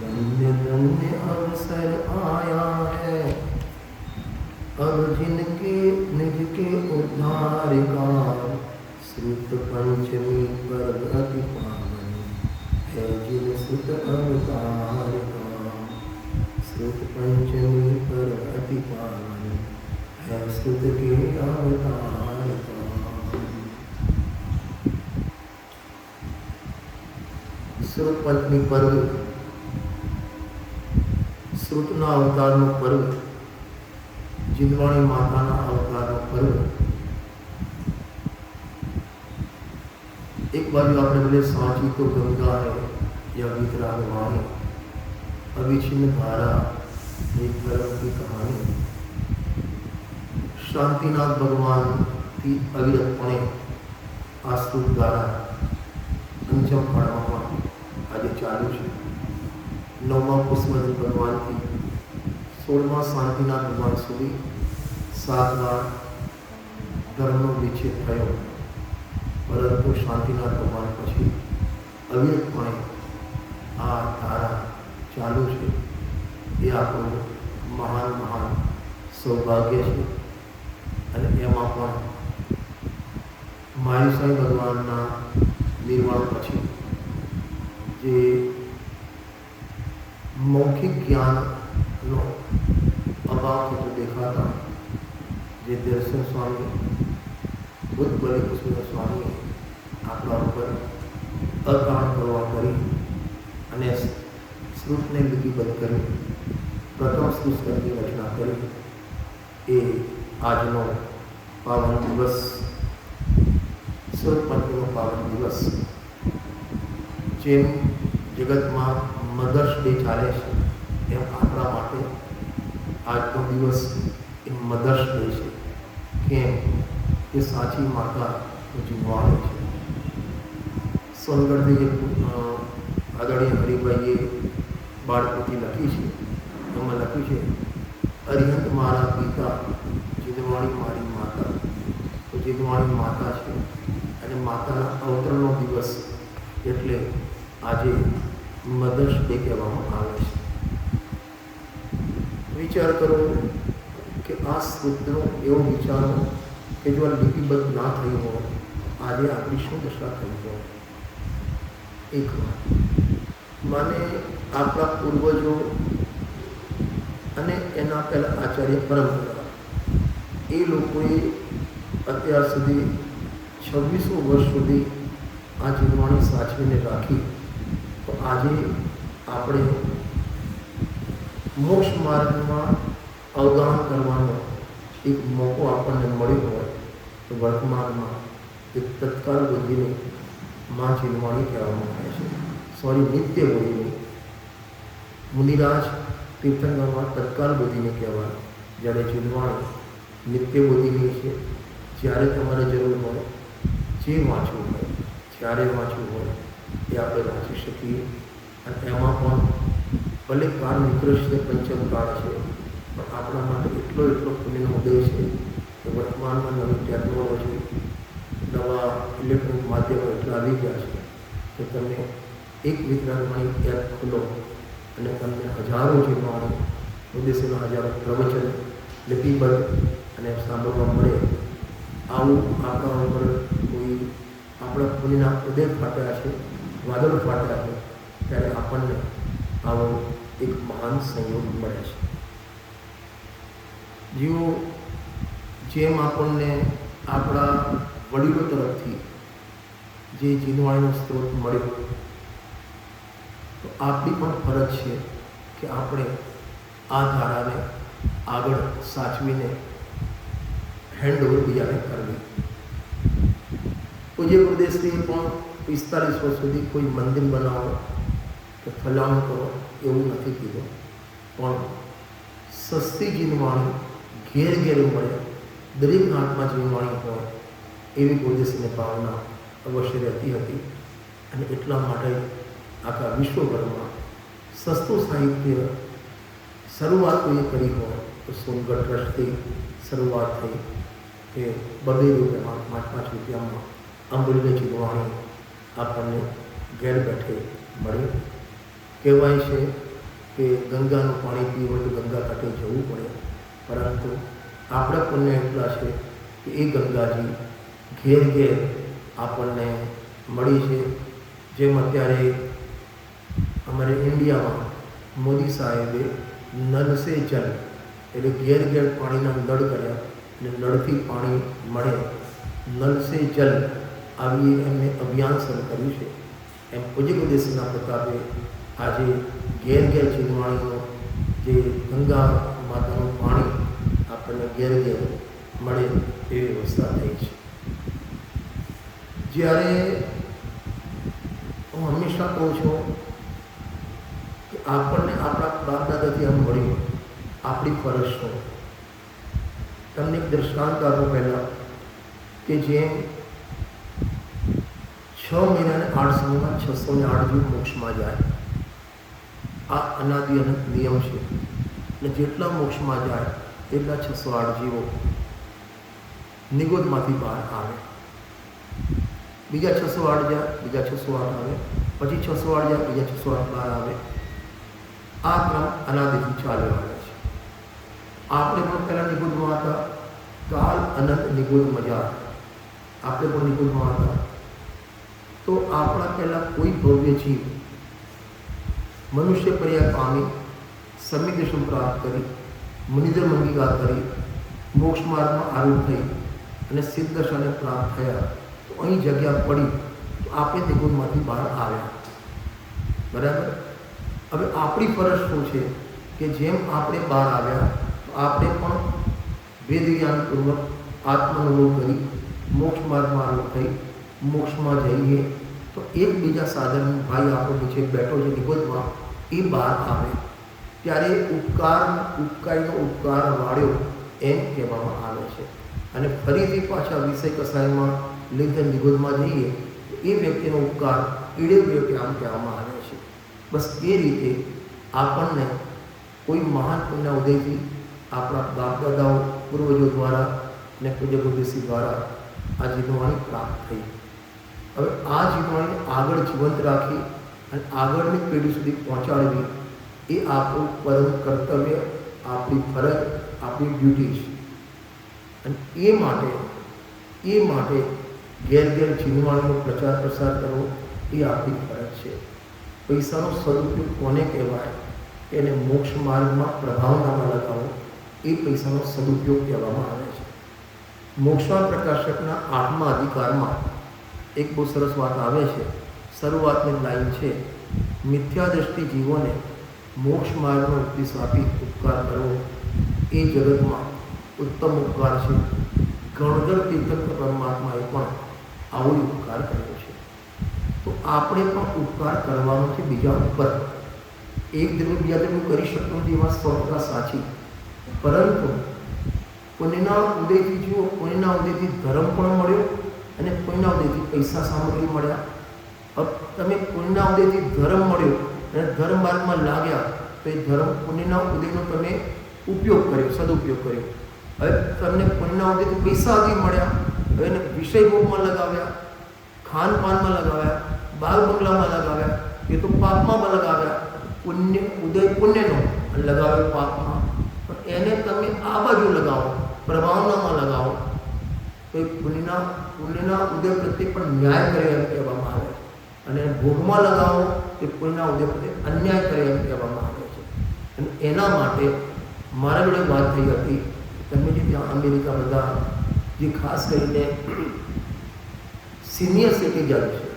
धन्य धन्य अवसर आया है अब जिनके निज के उद्धार का श्रुत पंचमी पर अति पावन है जिन सुत अवतार का श्रुत पंचमी पर अति पावन है सुत के अवतार का। श्रुत पंचमी पर्व श्रुतना अवतारનો पर्व जिनवाणी माताना अवतारનો पर्व। एक बार आपने बोले सांची तो गंगा है या वितराग वाणी अविच्छिन्न धारा एक धर्म की कहानी। शांतिनाथ भगवान की अविरतपणे आस्तुत द्वारा पंचम पाड़वा आज चालू है। नवमा पुष्पवती भगवान की 16मा शांतिनाथ भगवान सुधी 7 बार धर्मનો વિચ્છેદ થયો, પરંતુ શાંતિનાથ ભગવાન પછી અવિરતપણે આ ધારા ચાલુ છે। એ આપણું મહાન સૌભાગ્ય છે। અને એમાં પણ મારી સાંઈ ભગવાનના નિર્વાણ પછી જે मौखिक ज्ञान नो अभाव तो देखाता जे दर्शन स्वामी बुद्ध बलि कृष्ण स्वामी आपला ऊपर अकारण करवा करी अने श्रुत ने लिपिबद्ध करी प्रथम श्रुत की रचना करी। ए आजनो पावन दिवस श्रुत पंचमो पावन दिवस जेम जगत में मदर्स डे चाले छे एम आपणा माटे आजनो दिवस ए मदर्स डे छे। केम के साची माता जीववाणी छे। सोनगढ़ आदरणीय हरिभाईए बाळकृति लखी छे, एमां लख्युं छे अरिहंत मारा पिता जीववाणी मारी माता। तो जीववाणी माता छे अने माताना अवतरणनो दिवस एटले आजे मदर्स डे कहेवामां आवे छे। विचार करो कि आ श्रुतनो एवो विचारो कि जो लिपिबद्ध ना थई हो आज आपणी शुं दशा थई हो। एक माने आपણા पूर्वजों अने एना पहला आचार्य परंपरा ए लोकोए अत्यार सुधी 2600 वर्ष सुधी आ जीववाणी साचवीने राखी। तो आज આપણે मोक्ष मार्ग में अवगाहन करवानो एक मौको आपने मळ्यो होय तो वर्तमान में एक तत्काल बुद्धि ने मां जीववाणी कहेवामां आवे छे। सॉरी नित्य बुद्धि मुनिराज तीर्थंकर में तत्काल बुद्धि ने कहेवाय, ज्यारे जीववाणी नित्य बुद्धि छे। ज्यारे तमारे जरूर होय जे वाँचવું होय त्यारे वाँचવું होय એ આપણે વાંચી શકીએ। અને એમાં પણ ભલે કાળ નિકૃષ્ટ પંચમ કાળ છે પણ આપણા માટે એટલો પુણ્યનો ઉદય છે કે વર્તમાનમાં નવી ટેકનોલોજી નવા ઇલેક્ટ્રોનિક માધ્યમો એટલા આવી ગયા છે કે તમે એક વિતરાગવાણી એપ ખોલો અને તમને હજારો જીવવાણી ઉદ્દેશ્યના હજારો પ્રવચન લિપિબદ્ધ અને સાંભળવા મળે। આવું આપણા ઉપર કોઈ આપણા પુણ્યના ઉદય ફાટ્યા છે, વાદળ ફાટ્યા છે, ત્યારે આપણને આવો એક મહાન સંયોગ મળે છે। જેઓ જેમ આપણને આપણા વડીલો તરફથી જે જીવવાણીનો સ્ત્રોત મળ્યો તો આપણી પણ ફરજ છે કે આપણે આ ધારાને આગળ સાચવીને હેન્ડઓવર બીજાને કરવી। પૂજ્ય ગુરુદેવશ્રીએ પણ 45 વર્ષ સુધી કોઈ મંદિર બનાવો કે ફલાણું કરો એવું નથી કીધું, પણ સસ્તી જીવવાણી ઘેર ઘેર મળે, દરેક નાટમાં જીવવાણી હોય એવી ગુરુદેવશ્રીની ભાવના અવશ્ય રહેતી હતી। અને એટલા માટે આખા વિશ્વભરમાં સસ્તું સાહિત્ય શરૂઆત કોઈએ કરી હોય તો સોનગઢ ટ્રસ્ટથી શરૂઆત થઈ કે 2 રૂપિયામાં 5-5 રૂપિયામાં અંબુલની ચીલવાણી આપણને ઘેર બેઠે મળે. કહેવાય છે કે ગંગાનું પાણી પીવું હોય તો ગંગા કાંઠે જવું પડે, પરંતુ આપણા પુણ્ય એટલા છે કે એ ગંગાજી ઘેર ઘેર આપણને મળી છે. જેમ અત્યારે અમારે ઇન્ડિયામાં મોદી સાહેબે નલ સે જલ એટલે ઘેર ઘેર પાણીના નળ કર્યા અને નળથી પાણી મળે, નલ સે જલ આવી એમને અભિયાન શરૂ કર્યું છે. એમ પૂજ્ય ગુરુદેવના પ્રતાપે આજે ઘેર ઘેર ચીલવાણીનો જે ગંગા માતાનું પાણી આપણને ઘેર ઘેર મળે એવી વ્યવસ્થા થઈ છે. જ્યારે હું હંમેશા કહું છું કે આપણને આપણા બાપ દાદાથી આમ મળ્યું, આપણી ફરજ શું. તમને એક દ્રષ્ટાંત આપો પહેલાં કે જેમ 6 મહિના અને 8 સમયમાં 608 જીવ મોક્ષમાં જાય. આ અનાદિ અનંત નિયમ છે અને જેટલા મોક્ષમાં જાય એટલા 608 જીવો નિગોદમાંથી બહાર આવે. બીજા 608 જાય, બીજા 608 આવે, પછી 608 જાય, બીજા 608 બહાર આવે. આ ક્રમ અનાદિથી ચાલ્યો આવે છે. આપણે પણ પહેલાં નિગોદમાં હતા, કાલ અનંત નિગોદ મજા, આપણે પણ નિગોદમાં હતા. તો આપણા પહેલાં કોઈ ભવ્ય જીવ મનુષ્ય પર્યાય પામી, સમ્યક દર્શન પ્રાપ્ત કરી, મુનિધર મંગિકા કરી, મોક્ષ માર્ગમાં આરૂઢ થઈ અને સિદ્ધ દર્શને પ્રાપ્ત થયા. તો અહીં જગ્યા પડી તો આપણે નિગુણમાંથી બહાર આવ્યા. બરાબર. હવે આપણી ફરજ શું છે કે જેમ આપણે બહાર આવ્યા તો આપણે પણ વેદ જ્ઞાનપૂર્વક આત્માનુભવ કરી મોક્ષ માર્ગમાં આરૂઢ થઈ મોક્ષમાં જઈએ તો એકબીજા સાધન ભાઈ આપણો નીચે બેઠો છે નિગોદમાં, એ બહાર આવે ત્યારે ઉપકારીનો ઉપકાર વાળ્યો એમ કહેવામાં આવે છે. અને ફરીથી પાછા વિષય કસાયમાં લીધે નિગોદમાં જઈએ તો એ વ્યક્તિનો ઉપકાર ઈડે વ્યક્તિ આમ કહેવામાં આવે છે. બસ એ રીતે આપણને કોઈ મહાન પુણ્ય ઉદયથી આપણા બાપ દાદાઓ પૂર્વજો દ્વારા અને પૂજ્ય ગુરુદેવજી દ્વારા આ જીવનવાણી પ્રાપ્ત થઈ. હવે આ જીવનવાણી આગળ જીવંત રાખી અને આગળની પેઢી સુધી પહોંચાડવી એ આપણું પરમ કર્તવ્ય, આપણી ફરજ, આપણી ડ્યુટી છે. અને એ માટે ઘેર ઘેર જીવનવાણીનો પ્રચાર પ્રસાર કરવો એ આપણી ફરજ છે. પૈસાનો સદુપયોગ કોને કહેવાય? એને મોક્ષ માર્ગમાં પ્રભાવનામાં લગાવો, એ પૈસાનો સદુપયોગ કહેવામાં આવે છે. મોક્ષમાં પ્રકાશકના 8મા અધિકારમાં એક બહુ સરસ વાત આવે છે. શરૂઆતની લાઈન છે, મિથ્યા દ્રષ્ટિ જીવોને મોક્ષ માર્ગનો ઉપદેશ આપી ઉપકાર કરવો એ જગતમાં ઉત્તમ ઉપકાર છે. ગણધર તીર્થંકર પરમાત્માએ પણ આવો ઉપકાર કર્યો છે. તો આપણે પણ ઉપકાર કરવાનો છે બીજા ઉપર. એક દ્રવ્ય બીજા દ્રવ્ય કરી શકતો નથી, એમાં 100% સાચી. પરંતુ પુણ્યના ઉદયથી જુઓ, પુણ્યના ઉદયથી ધર્મ પણ મળ્યો અને પુણ્યના ઉદયથી પૈસા સામગ્રી મળ્યા. તમે પુણ્યના ઉદયથી ધર્મ મળ્યો અને ધર્મ માર્ગમાં લાગ્યા તો એ ધર્મ પુણ્યના ઉદયનો તમે ઉપયોગ કર્યો, સદુપયોગ કર્યો. હવે તમને પુણ્યના ઉદયથી પૈસા આદિ મળ્યા, હવે એને વિષય ભોગમાં લગાવ્યા, ખાનપાનમાં લગાવ્યા, બાગ બંગલામાં લગાવ્યા, એ તો પાપમાં લગાવ્યા. પુણ્ય ઉદય પુણ્યનો અને લગાવ્યો પાપમાં. પણ એને તમે આ બાજુ લગાવો, પ્રભાવનામાં લગાવો તો એ પુણ્યના ઉદય પ્રત્યે પણ ન્યાય કરે એમ કહેવામાં આવે. અને ભોગમાં લગાવો એ પુણ્યના ઉદય પ્રત્યે અન્યાય કરે એમ કહેવામાં આવે છે. અને એના માટે મારા જોડે વાત થઈ હતી, તમે જે ત્યાં અમેરિકા બધા જે ખાસ કરીને સિનિયર સિટીઝન છે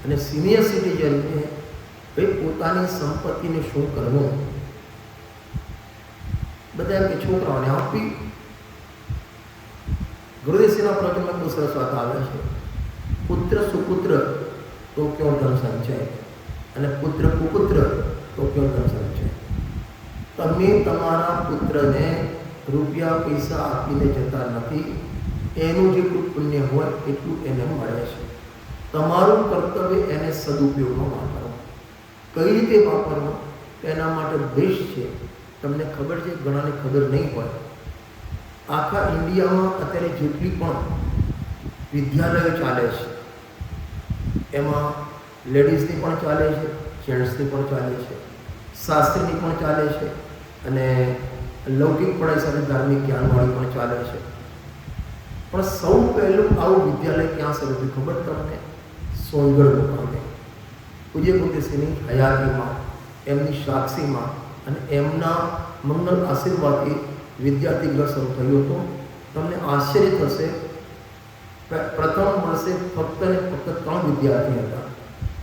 અને સિનિયર સિટીઝનને પોતાની સંપત્તિને શું કરવું, બધા કે છોકરાઓને આપી. ગુરુદેવજીના પ્રવચનમાં બહુ સરસ વાત આવે છે, પુત્ર સુપુત્ર તો ક્યો ધન સંચય અને પુત્ર કુપુત્ર તો ક્યો ધન સંચય. તમે તમારા પુત્રને રૂપિયા પૈસા આપીને જતા નથી, એનું જેટલું પુણ્ય હોય એટલું એને મળે છે. તમારું કર્તવ્ય એને સદુપયોગમાં વાપરવું. કઈ રીતે વાપરવું તેના માટે બેસ્ટ છે તમને ખબર છે, ઘણાને ખબર નહીં હોય, આખા ઇન્ડિયામાં અત્યારે જેટલી પણ વિદ્યાલયો ચાલે છે એમાં લેડીઝની પણ ચાલે છે, જેન્ટ્સની પણ ચાલે છે, શાસ્ત્રીની પણ ચાલે છે અને લૌકિક પઢાઈ સાથે ધાર્મિક જ્ઞાનવાળી પણ ચાલે છે. પણ સૌ પહેલું આવું વિદ્યાલય ક્યાં શરૂ થયું ખબર તમને? સોનગઢ મુકામે પૂજ્ય કુંતીસિંહની હયાતીમાં, એમની સાક્ષીમાં અને એમના મંગલ આશીર્વાદથી વિદ્યાર્થી ગૃહ શરૂ થયું હતું. તમને આશ્ચર્ય થશે, પ્રથમ વર્ષે ફક્ત ને ફક્ત 3 વિદ્યાર્થી હતા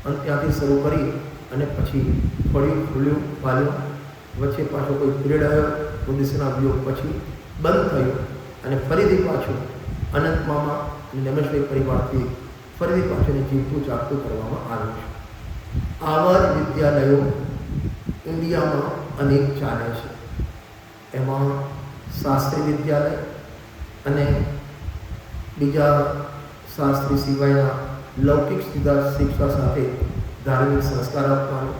અને ત્યાંથી શરૂ કરી અને પછી ફળ્યું, ફૂલ્યું, પાલ્યું. વચ્ચે પાછો કોઈ પીરિયડ આવ્યો, કુંતીસિંહના વિયોગ પછી બંધ થયું અને ફરીથી પાછું અનંત મામા અને નમેશભાઈ પરિવારથી ફરીથી પાછું જીવતું જાગતું કરવામાં આવ્યું છે. આવા જ વિદ્યાલયો ઇન્ડિયામાં અનેક ચાલે છે. એમાં શાસ્ત્રી વિદ્યાલય અને બીજા શાસ્ત્રી સિવાયના લૌકિક શિક્ષા સાથે ધાર્મિક સંસ્કાર આપવાનું,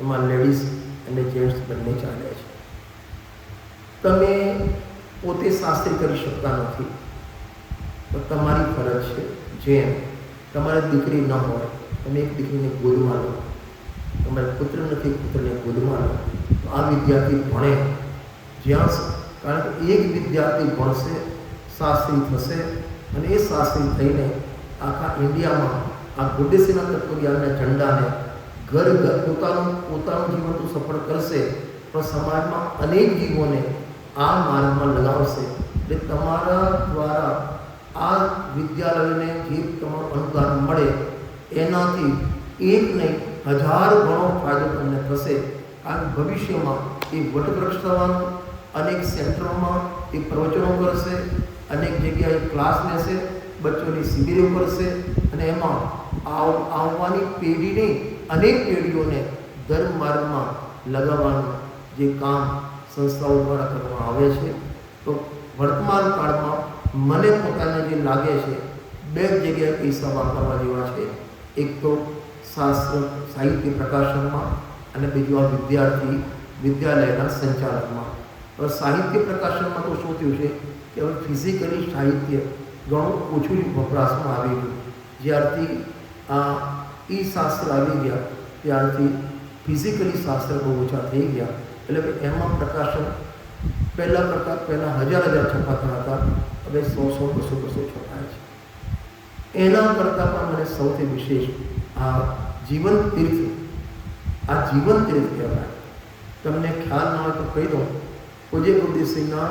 એમાં લેડીઝ અને જેન્ટ્સ બંને ચાલે છે. તમે પોતે શાસ્ત્રી કરી શકતા નથી તો તમારી ફરજ છે, જેમ તમારી દીકરી ન હોય તમે એક દીકરીને ગોદમાં લો, તમારે પુત્ર નથી પુત્રને ગોદમાં લો, તો આ વિદ્યાર્થી ભણે જ્યાં, કારણ કે એક વિદ્યાર્થી ભણશે, શાસ્ત્રી થશે અને એ શાસ્ત્રી થઈને આખા ઇન્ડિયામાં આ કુંતીસિંહના તત્વજ્ઞાનના ઝંડાને ઘર પોતાનું જીવન તો સફળ કરશે પણ સમાજમાં અનેક જીવોને આ માર્ગમાં લગાવશે. એટલે તમારા દ્વારા આ વિદ્યાલયને જે તમારું અનુદાન મળે એનાથી એક નહીં 1000 ગણો ફાયદો તમને થશે. કારણ ભવિષ્યમાં એ વટવૃક્ષ થવાનું, અનેક સેન્ટરોમાં એ પ્રવચનો કરશે, અનેક જગ્યાએ ક્લાસ લેશે, બચ્ચોની શિબિરો કરશે અને એમાં આવવાની પેઢીની અનેક પેઢીઓને ધર્મ માર્ગમાં લગાવવાનું જે કામ સંસ્થાઓ દ્વારા કરવામાં આવે છે. તો વર્તમાન કાળમાં મને પોતાને જે લાગે છે, 2 જગ્યાએ પૈસા વાપરવા જેવા છે. એક તો શાસ્ત્ર સાહિત્ય પ્રકાશનમાં અને બીજું આ વિદ્યાલયના સંચાલનમાં. હવે સાહિત્ય પ્રકાશનમાં તો શું થયું છે કે હવે ફિઝિકલી સાહિત્ય ઘણું ઓછું વપરાશમાં આવી ગયું. જ્યારથી આ શાસ્ત્ર આવી ગયા ત્યારથી ફિઝિકલી શાસ્ત્ર બહુ ઓછા થઈ ગયા. એટલે કે એમાં પ્રકાશન પહેલાં 1000 છપાતા હતા, હવે 100 200 છપાય છે. એના કરતાં પણ મને સૌથી વિશેષ આ જીવન તીર્થ કહેવાય. તમને ખ્યાલ ન હોય તો કહી દઉં, પૂજ્ય કુંતીસિંહના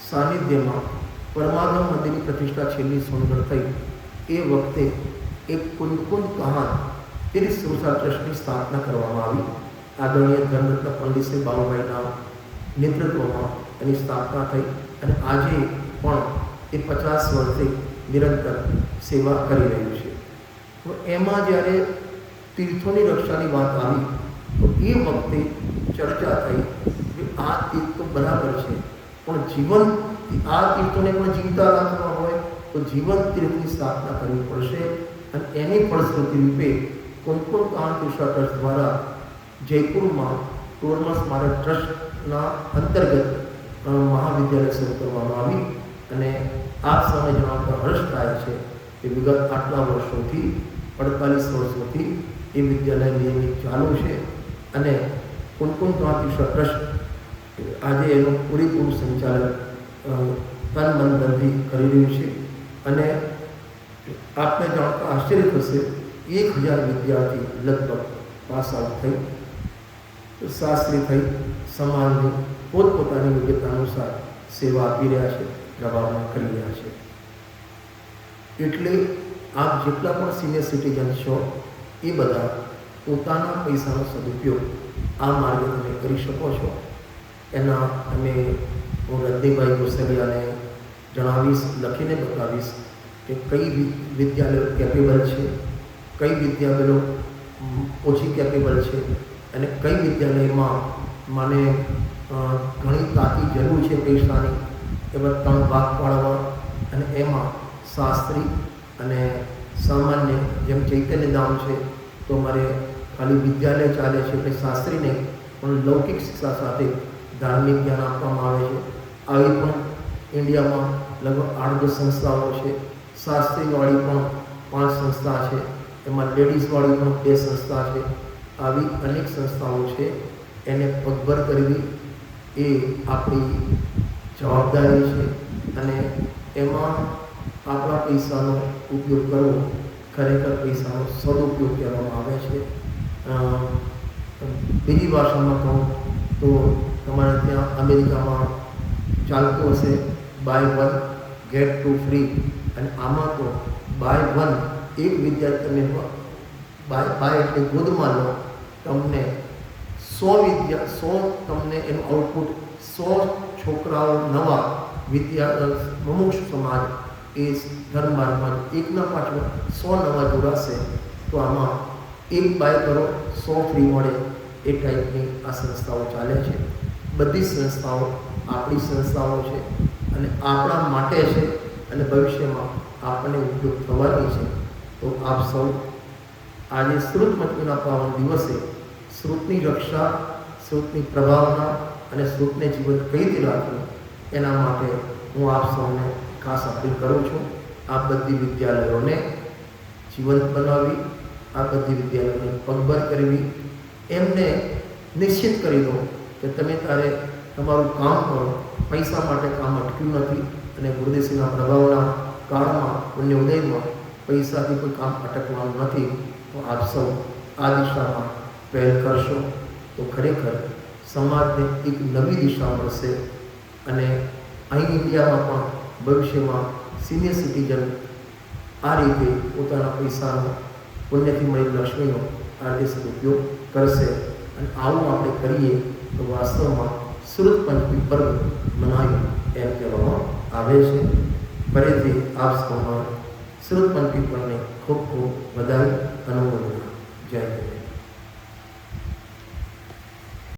સાનિધ્યમાં પરમાગમ મંદિરની પ્રતિષ્ઠા છેલ્લી સોનગઢ થઈ એ વખતે એક કુંદ કહાન તીર્થ સંસ્થા ટ્રસ્ટની સ્થાપના કરવામાં આવી. આદરણીય ધર્મરત્ન પંડિત બાબુભાઈના નેતૃત્વમાં એની સ્થાપના થઈ અને આજે પણ એ 50 વર્ષથી નિરંતર સેવા કરી રહ્યું છે. તો એમાં જ્યારે તીર્થોની રક્ષાની વાત આવી તો એ વખતે ચર્ચા થઈ કે આ તીર્થ તો બરાબર છે પણ આ તીર્થોને પણ જીવતા રાખવા હોય તો જીવન તીર્થની સ્થાપના કરવી પડશે. અને એની ફળશ્રુતિ રૂપે કુંકુમ કાન તીર્થ ટ્રસ્ટ દ્વારા જયપુરમાં ટોરમસ સ્મારક ટ્રસ્ટના અંતર્ગત મહાવિદ્યાલય શરૂ કરવામાં આવી. અને આપ સૌને જણાવતા હર્ષ થાય છે કે વિગત આટલા વર્ષોથી 48 વર્ષોથી એ વિદ્યાલય નિયમિત ચાલુ છે અને કુંકુમ કાન તીર્થ ટ્રસ્ટ આજે એનું પૂરેપૂરું સંચાલન તન મન ધનથી કરી રહ્યું છે. અને આપને જાણતા આશ્ચર્ય થશે, 1000 વિદ્યાર્થી લગભગ પાસ આઉટ થઈ, શાસ્ત્રી થઈ, સમાજની પોતપોતાની યોગ્યતા અનુસાર સેવા આપી રહ્યા છે, પ્રભાવમાં કરી રહ્યા છે. એટલે આપ જેટલા પણ સિનિયર સિટીઝન છો એ બધા પોતાના પૈસાનો સદુપયોગ આ માર્ગે તમે કરી શકો છો. એના હું રજનીભાઈ ગોસલિયાને જણાવીશ, લખીને બતાવીશ કે કઈ વિદ્યાલયો કેપેબલ છે, કઈ વિદ્યાલયો ઓછી કેપેબલ છે અને કઈ વિદ્યાલયમાં મને ઘણી તાતી જરૂર છે પૈસાની. એવા 3 ભાગ પાડવા અને એમાં શાસ્ત્રી અને સામાન્ય, જેમ ચૈતન્ય ધામ છે તો મારે ખાલી વિદ્યાલય ચાલે છે એટલે શાસ્ત્રી નહીં પણ લૌકિક શિક્ષા સાથે ધાર્મિક જ્ઞાન આપવામાં આવે છે. આવી પણ ઇન્ડિયામાં લગભગ 8-10 સંસ્થાઓ છે. શાસ્ત્રીવાળી પણ 5 સંસ્થા છે. એમાં લેડીઝવાળી પણ 2 સંસ્થા છે. આવી અનેક સંસ્થાઓ છે. એને પગભર કરવી એ આપણી જવાબદારી છે અને એમાં આપણા પૈસાનો ઉપયોગ કરવો ખરેખર પૈસાનો સદુપયોગ કરવામાં આવે છે. બીજી ભાષામાં કહું તો તમારે ત્યાં અમેરિકામાં ચાલતું હશે બાય 1 ગેટ 2 ફ્રી, અને આમાં તો બાય 1 એક વિદ્યાર્થી તમે બાય એટલે ગોદમાં લો, તમને 100 તમને એનું આઉટપુટ 100 છોકરાઓ નવા મુમુક્ષુ સમાજ એ ધર્મમાર્ગમાં એકના પાછળ 100 નવા જોડાશે. તો આમાં એક બાય કરો 100 ફ્રી મળે, એ ટાઈપની આ સંસ્થાઓ ચાલે છે. બધી સંસ્થાઓ આપણી સંસ્થાઓ છે અને આપણા માટે છે અને ભવિષ્યમાં આપણને ઉપયોગ થવાની છે. તો આપ સૌ આજે શ્રુતમતીના પાવન દિવસે શ્રુતની રક્ષા, શ્રુતની પ્રભાવના અને શ્રુતને જીવન કઈ રીતે રાખવું એના માટે હું આપ સૌને ખાસ અપીલ કરું છું. આ બધી વિદ્યાલયોને જીવંત બનાવી, આ બધી વિદ્યાલયોને પગભર કરવી, એમને નિશ્ચિત કરી દો કે તમે તારે તમારું કામ કરો, પૈસા માટે કામ અટક્યું નથી અને ગુરુદેવસિંહના પ્રભાવના કાળમાં પુણ્ય ઉદયમાં પૈસાથી કોઈ કામ અટકવાનું નથી. તો આપ સૌ આ દિશામાં પહેલ કરશો તો ખરેખર સમાજને એક નવી દિશા મળશે અને અહીં ઇન્ડિયામાં પણ ભવિષ્યમાં સિનિયર સિટીઝન આ રીતે પોતાના પૈસાનો પુણ્યથી મળેલી લક્ષ્મીનો આ રીતે સદુપયોગ કરશે. અને આવું આપણે કરીએ તો વાસ્તવમાં શ્રુત પંચમી પર્વ મનાવ્યું એમ કહેવામાં આવે છે. ફરીથી આપ સૌમાં શ્રુત પંચમી પર્વને ખૂબ ખૂબ વધારે અનુમોદના. જય હિન્દ.